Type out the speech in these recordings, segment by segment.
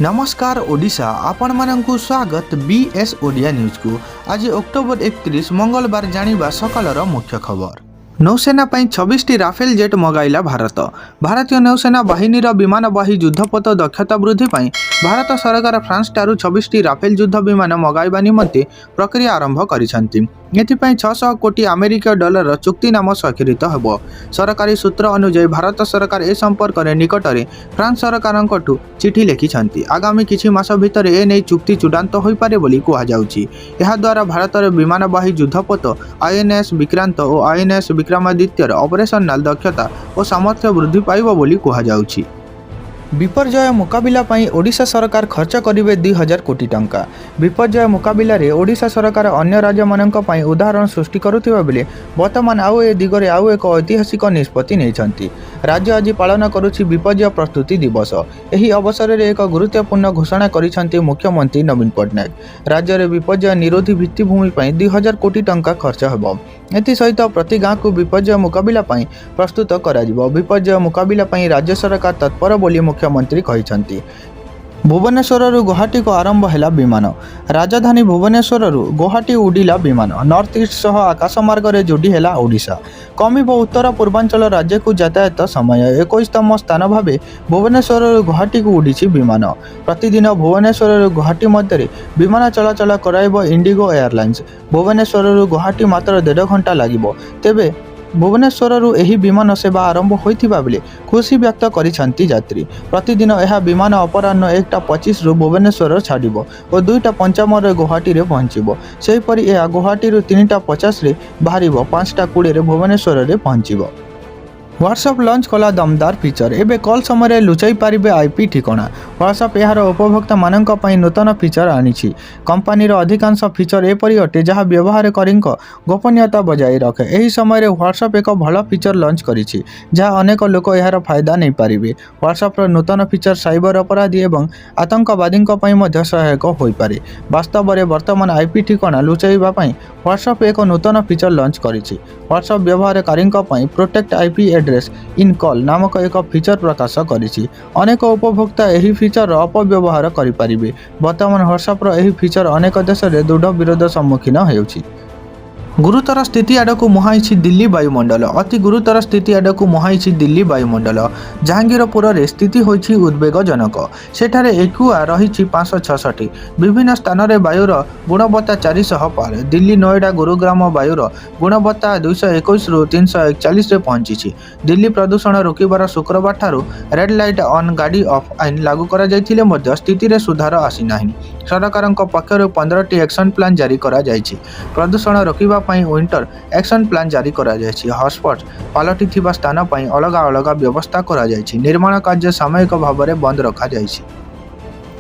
नमस्कार ओडिशा आपण मानकु स्वागत बीएस ओडिया न्यूज को। आज अक्टोबर 31 मंगलवार जानिबा सकालर मुख्य खबर। नौसेना 26टी राफेल जेट मगाइला भारत। भारतीय नौसेना बाहिनीर विमानवाही युद्धपोत दक्षता वृद्धि पाई भारत सरकार फ्रांस ठारू 26टी राफेल युद्ध विमान मगाइबा निमंते प्रक्रिया आरंभ करिसंती। एथिपाई 600 कोटी अमेरिकीय डॉलर चुक्तिनामा स्वाक्षरित हेबो। सरकारी सूत्र अनुसार भारत सरकार ए संपर्क में निकटरे फ्रांस सरकार चिठी लिखिछंती। आगामी किछि मास भितर ए नै चुक्ति चूड़ांत होई पारे बोली कुहा जाउची। एहा द्वारा भारतर विमानवाही युद्धपोत आईएनएस विक्रांत और आईएनएस विक्रमादित्यर ऑपरेशनल दक्षता और सामर्थ्य वृद्धि पाइबो बोली कुहा जाउची। विपर्यय मुकाबिला पाई ओडिशा सरकार खर्च करिवे 2000 कोटी टंका। विपर्यय मुकाबिला रे ओडिशा सरकार अन्य राज्य मानक पाई उदाहरण सृष्टि करुथिबा बेले वर्तमान आउ ए दिगरे आउ एक ऐतिहासिक निष्पत्ति नेइछंती। राज्य आज पालन करुछि विपर्यय प्रस्तुति दिवस। एही अवसर रे एक गुरुत्वपूर्ण घोषणा करिसंती मुख्यमंत्री नवीन पट्टनायक। राज्य रे विपर्यय निरोधी भित्तिभूमि पाई 2000 कोटी टंका खर्च हेबो। एथि सहित प्रति गाँ को विपर्यय मुकाबिला पाई प्रस्तुत कराजिबो। विपर्यय मुकाबिला पाई राज्य सरकार तत्पर बोली मुख्यमंत्री कहिसंती। भुवनेश्वर गुवाहाटी को आरंभ है विमान। राजधानी भुवनेश्वर गुवाहाटी उड़िला विमान। नॉर्थ ईस्ट सह आकाश मार्ग में जोड़ी है ओडिशा। कमिब उत्तर पूर्वांचल राज्य को यातायात समय। 21तम स्थान भाव भुवनेश्वर गुवाहाटी को उड़ी विमान। प्रतिदिन भुवनेश्वर गुवाहाटी मध्य विमान चलाचल कराइब इंडिगो एयरलाइंस। भुवनेश्वर गुवाहाटी मात्र 1.5 घंटा लगिब। तेबे भुवनेश्वर एही विमान सेवा आरंभ होइथिबा बेले खुशी व्यक्त करिसंती यात्री। प्रतिदिन यह विमान अपराह्न 1:25 भुवनेश्वर छाड़िबो और 2:55 गुवाहाटी रे पहुंचिबो। सेहीपरि यह गुवाहाटी 3:50 बाहरिबो 5:20 भुवनेश्वर रे पहुंचिबो। व्हाट्सएप लॉन्च कला दमदार फीचर। एबे कॉल समय लुचाई पारिबे आईपी ठिकाना। व्हाट्सएप यार उपभोक्ता मानक पई नूतन फीचर आनिछि। कंपनीर अधिकांश फीचर एपरि अटे जहाँ व्यवहारकारीक गोपनीयता बजाय रखे। एही समय व्हाट्सएप एक भल फीचर लॉन्च करिछि जहाँ अनेक लोक यार फायदा नहीं पारिबे। व्हाट्सएप नूतन फीचर साइबर अपराधी एवं आतंकवादी पई मध्य सहायक होई पारे। वास्तव में वर्तमान आईपी ठिकाना लुचाइबा पई व्हाट्सएप एक नूतन फीचर लॉन्च करिछि। व्हाट्सएप व्यवहारकारीक पई protect IP address in call नामक एक फीचर प्रकाश करिछि। अनेक उपभोक्ता एही फीचर अपव्यवहार करिपारिबे। वर्तमान व्हाट्सएप एही फीचर अनेक देश में दृढ़ विरोध सम्मुखीन हेउछि। गुरुतर स्थिति आड़क मुहाई दिल्ली वायुमंडल। अति गुरुतर स्थिति आड़क मुहाई दिल्ली वायुमंडल। जहांगीरपुर रे स्थिति होइछि उद्वेगजनक। सेठारे एकुआ रही 566। विभिन्न स्थान में वायुर गुणवत्ता 400 पार। दिल्ली नोएडा गुरुग्राम वायुर गुणवत्ता 221 रु 341 रे पहुंची। दिल्ली प्रदूषण रोकबार शुक्रवार ठारू रेड लाइट ऑन गाड़ी ऑफ आईन लागू करा जायथिले मध्य स्थिति रे सुधार आसी नाही। सरकारक पक्षरु 15टी एक्शन प्लान जारी करा जायछि। प्रदूषण रोकबा पई विंटर एक्शन प्लान जारी करा जायछि। हॉटस्पॉट पालटी थिबा स्थान पई अलग अलग व्यवस्था करा जायछि। निर्माण कार्य सामयिक भाव में बंद रखा जायछि।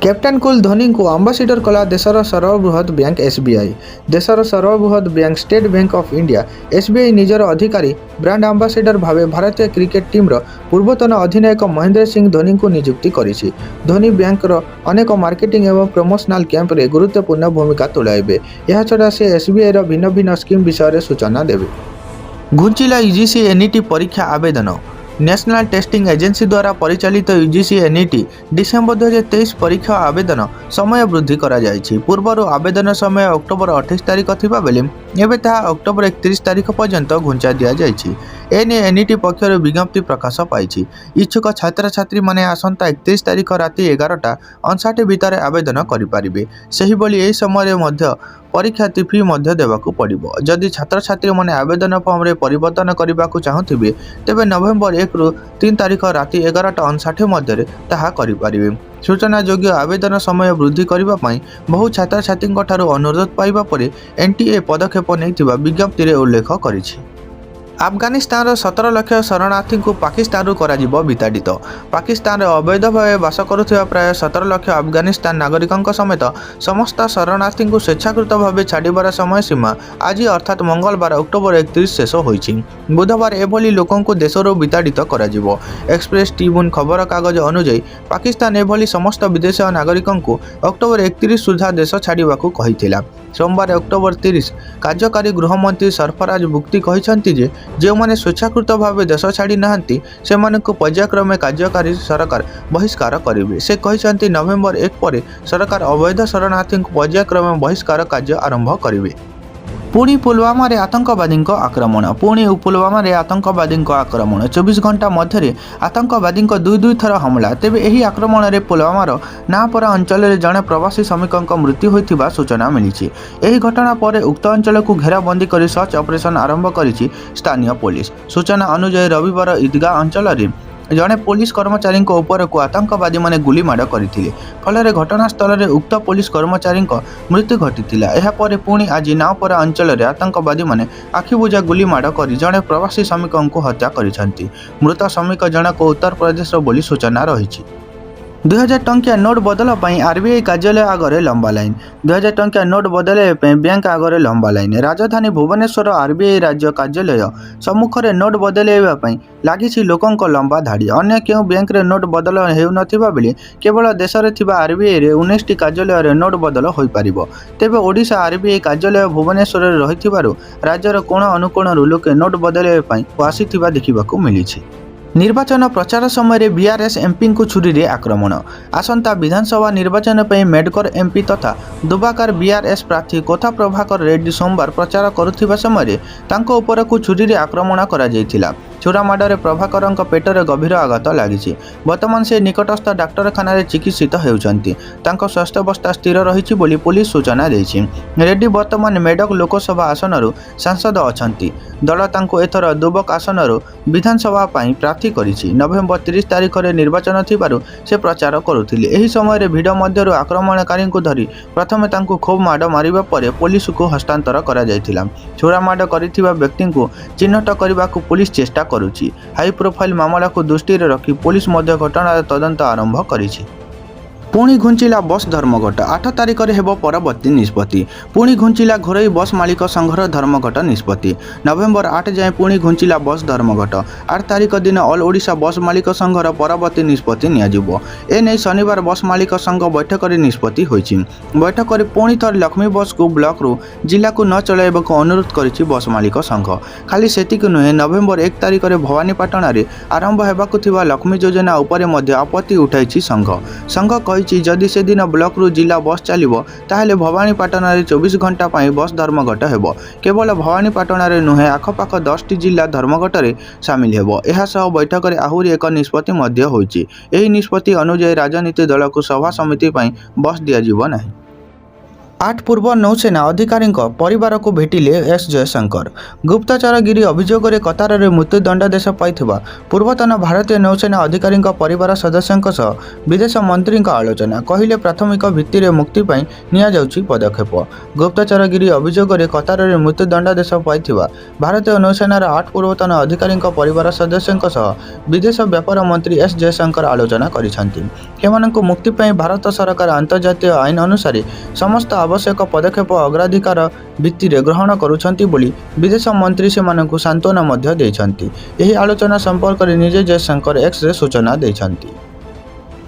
कैप्टेन कूल धोनी को आंबासीडर कला देशर सर्वबृहत बैंक एसबीआई। देशर सर्वबृहत bank State Bank of India SBI निजर अधिकारी ब्रांड आंबासीडर भावे भारतीय क्रिकेट टीमर पूर्वतन अधिनायक महेंद्र सिंह धोनी को नियुक्ति करिछि। धोनी बैंकर अनेक मार्केटिंग एवं प्रमोशनल कैंप रे गुरुत्वपूर्ण भूमिका तुलाइबे। यह छड़ा से एसबीआई रो भिन्न भिन्न स्कीम विषय सूचना देबे। घुंचिला यूजीसी एनईटी परीक्षा आवेदन। नेशनल टेस्टिंग एजेंसी द्वारा परिचालित यूजीसी एनईटी डिसेम्बर 2023 परीक्षा आवेदन समय वृद्धि करा जायछि। पूर्वर आवेदन समय अक्टोबर 28 तारिख थिबा बेले एबे ताहा अक्टोबर 31 तारिख पर्यंत घुंचा दिया जायछि। एने एनईटी पक्षर विज्ञप्ति प्रकाश पाइछि। इच्छुक छात्र छात्री माने आसंता 31 तारिख राति 11:59 भितर आवेदन करिपारिबे। सेही बोली एही समय मध्य परीक्षार्थी फी मध्य देवाकू पड़िबो। जदि छात्र छात्री माने आवेदन फॉर्म रे परिवर्तन करबाकू चाहुथिबे तेबे नवेम्बर 1 रु 3 तारिख राति 11:59 मध्य ताहा करिपारिबे। सूचना योग्य आवेदन समय वृद्धि करबा पई बहु छात्र छात्री ठारू अनुरोध पाइबा परे एनटीए पदक्षेप नैथिबा विज्ञप्ति रे उल्लेख करिछि। अफगानिस्तान 17 लाख शरणार्थी को पाकिस्तान करा विताड़ित। पाकिस्तान अवैध भाव बास करुवा प्राय 17 लाख अफगानिस्तान नागरिकों समेत समस्त शरणार्थी को स्वेच्छाकृत भाव छाड़बार समय सीमा आज अर्थात मंगलवार अक्टोबर 31 शेष होइछि। बुधवार एभली लोकों को देशरू विताड़ित करा जिवो। एक्सप्रेस ट्रिब्यून खबर कागज अनुसार पाकिस्तान एभली समस्त विदेशी नागरिकों को अक्टोबर 31 सुधा देश छाड़वाकू कहिथिला। सोमवार अक्टोबर 30 कार्यकारी गृहमंत्री सरफराज बुक्ति कहते जो मैंने स्वेच्छाकृत भाव देश छाड़ी नहांती से पर्यायक्रमे कार्यकारी सरकार बहिष्कार करेंगे। से कहते नवेम्बर 1 पर सरकार अवैध शरणार्थी पर्यायक्रमे बहिष्कार कार्य आरंभ करेंगे। पुणी पुलवामा आतंकवादी आक्रमण आक्रमण 24 घंटा मध्य आतंकवादी दुई थर हमला। तेबे एही आक्रमण में पुलवामार नापरा अंचल में जड़े प्रवासी श्रमिक मृत्यु होता सूचना मिली। एही घटना पर उक्त अंचल को घेराबंदी कर सर्च ऑपरेशन आरंभ करिछि स्थानीय पुलिस। सूचना अनुसार रविवार ईदगाह अंचल में जड़े पुलिस कर्मचारी उपरकू आतंकवादी माने गुलीमाड़ करथिले। फल घटनास्थल में उक्त पुलिस कर्मचारी मृत्यु घटी। यापर पुणी आज नावपरा अंचल में आतंकवादी माने आखिबुझा गुलीमाड़ कर जड़े प्रवासी श्रमिक हत्या करिसेंति। मृत श्रमिक जनक उत्तर प्रदेश बोली सूचना रही। 2000 टंकिया नोट बदल पर आरबीआई कार्यालय आगे लंबा लाइन। 2000 टंकिया नोट बदल बैंक आगे लंबा लाइन। राजधानी भुवनेश्वर आरबीआई राज्य कार्यालय सम्मुखें नोट बदलवाई लगी लोकों लंबा धाड़ी। अन्य क्यों बैंक रे नोट बदल हो बेले केवल देश में आरबीआई रे 19टी कार्यालय नोट बदल हो पार। तेबे ओडिशा आरबीआई कार्यालय भुवनेश्वर रही राज्यर कोण अनुकोणरू लोके नोट बदलवाई आसीथिबा देखिबाकू मिली। निर्वाचन प्रचार समय बीआरएस एमपी को छुरी आक्रमण। आसंता विधानसभा निर्वाचन पर मेडकर एमपी तथा दुबाकार बीआरएस प्रार्थी कोथा प्रभाकर रेड्डी सोमवार प्रचार करुथिबा समय तांको उपर को छुरी आक्रमण करा जायथिला। छुरामाड़े प्रभाकर पेटरे गभीर आघात लगी। बर्तमान से निकटस्थ डाक्तरखाना चिकित्सित होउछंती। तांको स्वास्थ्यावस्था स्थिर रही बोली पुलिस सूचना देछि। रेड्डी बर्तमान मेडक लोकसभा आसनरू सांसद अछंती। दल तांको एथर दुबक आसनरू विधानसभा पाई प्रार्थी करिछि। नवेम्बर 30 तारिख में निर्वाचन थिबारु से प्रचार करुथिले। एही समय भिड़ मध्यरु आक्रमणकारी को धरी प्रथमे तांको खूब माड़ मारिबा परे पुलिस को हस्तांतर करा जायथिला। छुरामाड़ करिथिबा व्यक्ति को चिन्हट करबाकू पुलिस चेष्टा करुछि। हाई प्रोफाइल मामला को दृष्टि रखी पुलिस मध्य घटनार तदंत आरंभ करिछि। पुणी घुंचिला बस धर्मघट 8 तारिख में हेब परवर्ती निष्पत्ति। पुणी घुंचिला घरोई बस मालिक संघर धर्मघट निष्पत्ति। नवेम्बर 8 जाए पुणी घुंचिला बस धर्मघट। 8 तारिख दिन ऑल ओडिशा बस मालिक संघर परवर्ती निष्पत्ति नियाजिबो। एने शनिवार बस मालिक संघ बैठक निष्पत्ति होइछि। बैठक में पुणी थर लक्ष्मी बस को ब्लॉक रू जिला को न चलाइबाकू अनुरोध करिछि बस मालिक संघ। खाली सेतिक नुहे नवेम्बर 1 तारिख में भवानीपाटना रे आरंभ हेबाकू थिबा लक्ष्मी योजना उपरे मध्य आपत्ति उठाइछि संघ जदि से दिन ब्लॉक रू जिला बस चलिबो ताहेले भवानीपाटना रे 24 घंटा पाई बस धर्मघट हेबो। केवल भवानीपाटना रे नुहे आखपाख 10टी जिला धर्मघट रे शामिल हेबो। एहा सह बैठक रे आहुरी एक निष्पत्ति मध्य होइछि। एही निष्पत्ति अनुसार राजनीति दल को सभा समिति पाई बस दिया जिवो नाही। 8 पूर्व नौसेना अधिकारी परिवार को भेटिले एस जयशंकर। गुप्तचरगिरी अभियोग में कतार में मृत्युदंडादेश पाइथिबा पूर्वतन भारतीय नौसेना अधिकारी परिवार सदस्यों सह विदेश मंत्री आलोचना। कहले प्राथमिक भित्ति में मुक्ति पाई निया जाउछि पदक्षेप। गुप्तचरगिरी अभियोग में कतार में मृत्युदंडादेश पाइथिबा भारतीय नौसेनार 8 पूर्वतन अधिकारी परिवार सदस्यों सह विदेश व्यापार मंत्री एस जयशंकर आलोचना करिसेंति। एमानंकु मुक्ति पाई भारत सरकार अंतर्जातीय आईन अनुसार समस्त आवश्यक पदक्षेप अग्राधिकार भित्ति ग्रहण करुछंती बोली विदेश मंत्री सेमानंकु सांत्वना मध्य देछंती। एही आलोचना संपर्क में निजे जयशंकर एक्स रे सूचना देछंती।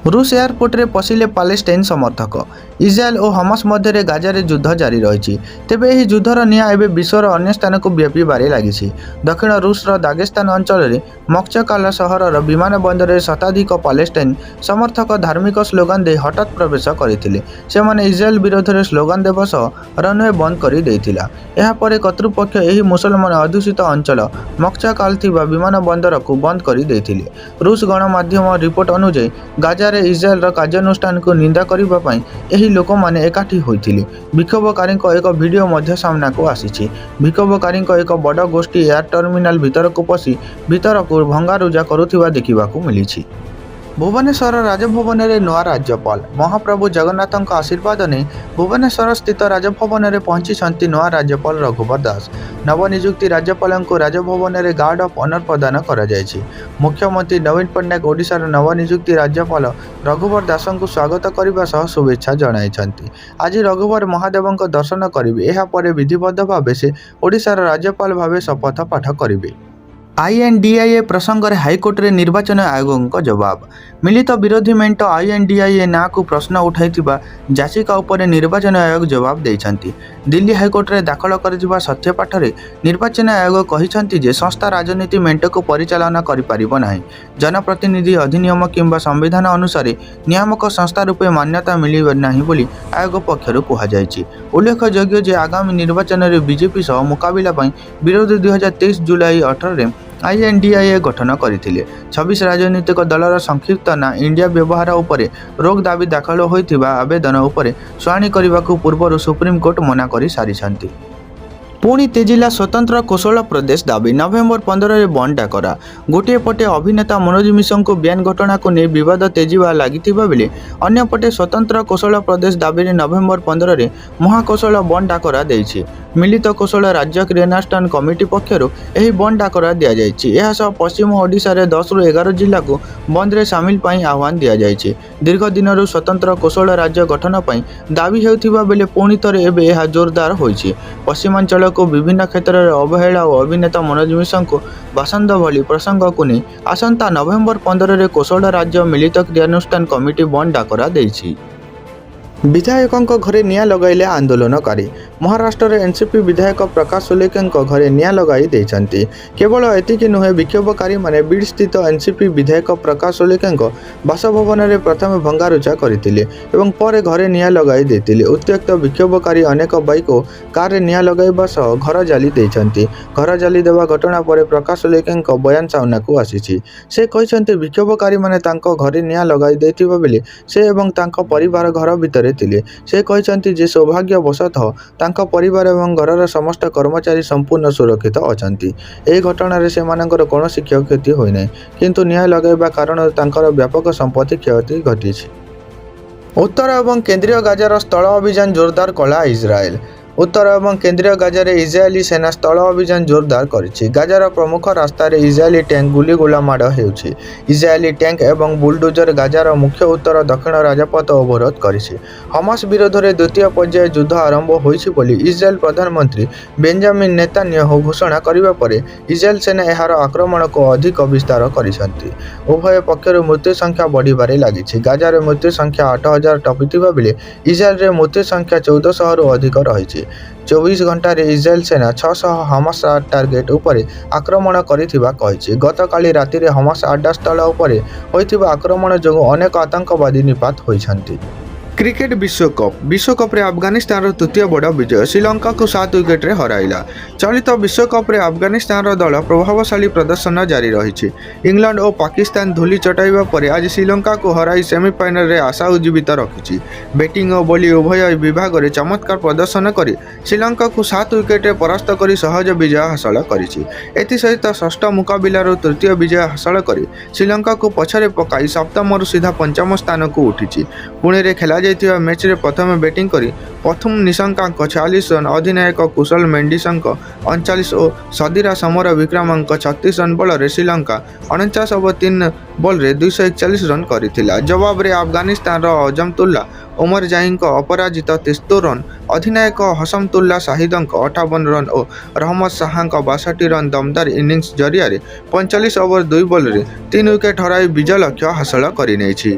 रूस एयरपोर्ट रे पशिले पालेस्टाइन समर्थक। इस्राएल और हमास मध्य गाजार युद्ध जारी रही। तेबे यह युद्धर निया एवं विश्वर अन्य स्थान को व्यापीबारे लगी। दक्षिण रूसर दागेस्तान अंचल में मक्सकाला सहर विमान बंदर में शताधिक पालेस्टाइन समर्थक धार्मिक स्लोगान दे हठात प्रवेश करते। से इस्राएल विरोध में स्लोगान देवा सह रनवे बंद कर देथिला। यापर कर्तृपक्ष यह मुसलमान अध्युषित अंचल मक्सकाल थिबा विमान बंदर को बंद कर देथिले। रूस गणमाध्यम रिपोर्ट अनुसार गाजार इस्राएल कार्यानुष्ठान को निंदा करने यही लोक मैंने एकाठी होइथिले। विक्षोभकारी एक वीडियो मध्य सामना को आसी। विक्षोभकारी एक बड़ गोष्ठी एयर टर्मिनाल भीतर को पशि भीतर को भंगारुजा करुथिबा देखिबाकू मिली। भुवनेश्वर राजभवन में नवा राज्यपाल महाप्रभु जगन्नाथ आशीर्वाद नहीं भुवनेश्वर स्थित राजभवन में पहुंची नवा राज्यपाल रघुवर दास। नवनियुक्ति राज्यपाल को राजभवन में गार्ड ऑफ ऑनर प्रदान करा जायछि। मुख्यमंत्री नवीन पट्टनायक ओडिशार नवनियुक्ति राज्यपाल रघुवर दास को स्वागत करने सह शुभेच्छा जणाइछन्ति। आज रघुवर महादेव दर्शन करेंगे। यापर विधिबद्ध भाव से ओडिशार राज्यपाल भाव शपथ पाठ करेंगे। आईएनडीआईए प्रसंग में हाइकोर्ट रे निर्वाचन आयोग जवाब मिलित विरोधी मेंट आईएनडीआईए ना को प्रश्न उठाई याचिका उपर निर्वाचन आयोग जवाब देइछंती। दिल्ली हाइकोर्ट रे दाखल कर सत्यपाठ रे निर्वाचन आयोग कहिछंती जे संस्था राजनीति मेंट को परिचालना करि परिबो नाही। जनप्रतिनिधि अधिनियम किंबा संविधान अनुसार नियामक संस्था रूपे मान्यता मिलिब नाही बोली आयोग पक्षरु कुहा जायछि। उल्लेखयोग्य जे आगामी निर्वाचन रे बीजेपी सह मुकाबिला पई विरोधी 2023 जुलाई 18 रे आईएनडीआईए गठन करथिले। 26 राजनीतिक दलर संक्षिप्त ना इंडिया व्यवहार उपरे रोक दाबी दाखल होइथिबा आवेदन उपरे शुणाणी करबाकू पूर्व सुप्रीम कोर्ट मना करि सारिछंती। पुणी तेजिला स्वतंत्र कौशल प्रदेश दाबी नवेम्बर 15 रे बंद डाकरा। गोटे पटे अभिनेता मनोज मिश्र को बेआईन घटना को नहीं विवाद तेजिबा लागिथिबा बेले अन्य पटे स्वतंत्र कौशल प्रदेश दाबी नवेम्बर 15 रे महाकौशल बंद डाकरा देइछि। मिलित कौशल राज्य क्रियानुष्ठान कमिटी पक्षरु एही बंद डाकरा दिया जायछि। एहा सह पश्चिम ओडिशा रे 10 रु 11 जिल्ला को बंद रे शामिल पई आह्वान दिया जायछि। दीर्घ दिनरु स्वतंत्र कौशल राज्य गठन पई दाबी हेउथिबा बेले पुणी थरे एबे एहा जोरदार होइछि। पश्चिमांचल को विभिन्न क्षेत्र में अवहेला और अभिनेता मनोज मिश्र को बासंद भली प्रसंग को नहीं आसंता नवेम्बर 15 रे कौशल राज्य मिलित क्रियानुष्ठान कमिटी बंद डाकरा देइछि। विधायकों घरे नियां लगाइले आंदोलनकारी। महाराष्ट्र रे एनसीपी विधायक प्रकाश सोलेकर घरे नियां लगाई देइछंती। केवल एतिकी नुहे विक्षोभकारी माने बीड स्थित एनसीपी विधायक प्रकाश सोलेकर बासभवन रे प्रथम भंगारुजा करथिले एवं पर घरे नियां लगाई देथिले। उत्त्यक्त विक्षोभकारी अनेक बाइक और कार रे नियां लगाइबा सह घर जाली देइछंती। घर जाली देवा घटना पर प्रकाश सोलेकर बयान सामना को आसीछि। से कहिसंती विक्षोभकारी माने तांको घरे नियां लगाई देथिबा बेले से एवं तांको परिवार घर भितर थिले। से कहिसंती जे सौभाग्यवशतः तांको परिवार एवं घरर समस्त कर्मचारी संपूर्ण सुरक्षित अछंती। ए घटना रे सेमानकर कोनोसी क्षति होई नै किंतु न्याय लगाइबा कारण तांकर व्यापक संपत्ति क्षति घटिछि। उत्तर एवं केंद्रीय गाजार स्थल अभियान जोरदार कला इजराइल। उत्तर एवं केंद्रीय गाजार इजरायली सेना स्थल अभियान जोरदार करिछि। गाजार प्रमुख रास्ता रे इजरायली टैंक गुलीगोला माड़ हेउछि। इजरायली टैंक एवं बुलडोजर गाजार मुख्य उत्तर दक्षिण राजपथ अवरोध करिछि। हमास विरोध में द्वितीय पर्याय युद्ध आरंभ होइछि बोली इजरायल प्रधानमंत्री बेंजामिन नेतान्याहू घोषणा करिबा परे इजरायल सेना एहार आक्रमण को अधिक विस्तार करिसंती। उभय पक्षर मृत्यु संख्या बढ़िबारे लागिछि। गाजार मृत्यु संख्या 8000 टपिथिबा बेले इजरायल रे मृत्यु संख्या 1400 रु अधिक रहिछि। 24 घंटा रे इजरायल सेना 600 हमास टार्गेट उपरे आक्रमण करिथिबा कहिछि। गतकाली राति रे हमास अड्डा स्थल उपरे होइथिबा आक्रमण जोगु अनेक आतंकवादी निपात होइछंती। क्रिकेट विश्वकप रे अफगानिस्तान तृतीय बड़ विजय श्रीलंका को 7 विकेट रे हराइला। चलित विश्वकप रे अफगानिस्तान दल प्रभावशाली प्रदर्शन जारी रही। इंग्लैंड और पाकिस्तान धूली चटाइबा परे आज श्रीलंका को हराई सेमिफाइनल रे आशा उज्जीवित रखिछि। बैटिंग और बोलिंग उभय विभाग रे चमत्कार प्रदर्शन करी श्रीलंका को 7 विकेट रे परास्त करी सहज विजय हासिल करिछि। एथि सहित षष्ठ मुकाबिलार तृतीय विजय हासिल करी श्रीलंका को पछरे पकाई सप्तम रु सीधा पंचम स्थान को उठिछि। पुणे रे खेला मैच रे प्रथम बैटिंग करी प्रथम निशंकांक 46 रन, अधिनायक कुशल मेंडिसंक 39 और सदीरा समर विक्रमांक 36 रन बल रे श्रीलंका 49 ओवर 3 बॉल रे 241 रन करिथिला। जवाब रे अफगानिस्तान रो अजमतुल्ला उमर जाहिंक अपराजित 73 रन, अधिनायक हसमतुल्ला शाहिदंक 58 रन और रहमत शाहांक 62 रन दमदार इनिंग्स जरिया 45 ओवर 2 बॉल रे 3 विकेट हराई विजय लक्ष्य हासिल करिनेछि।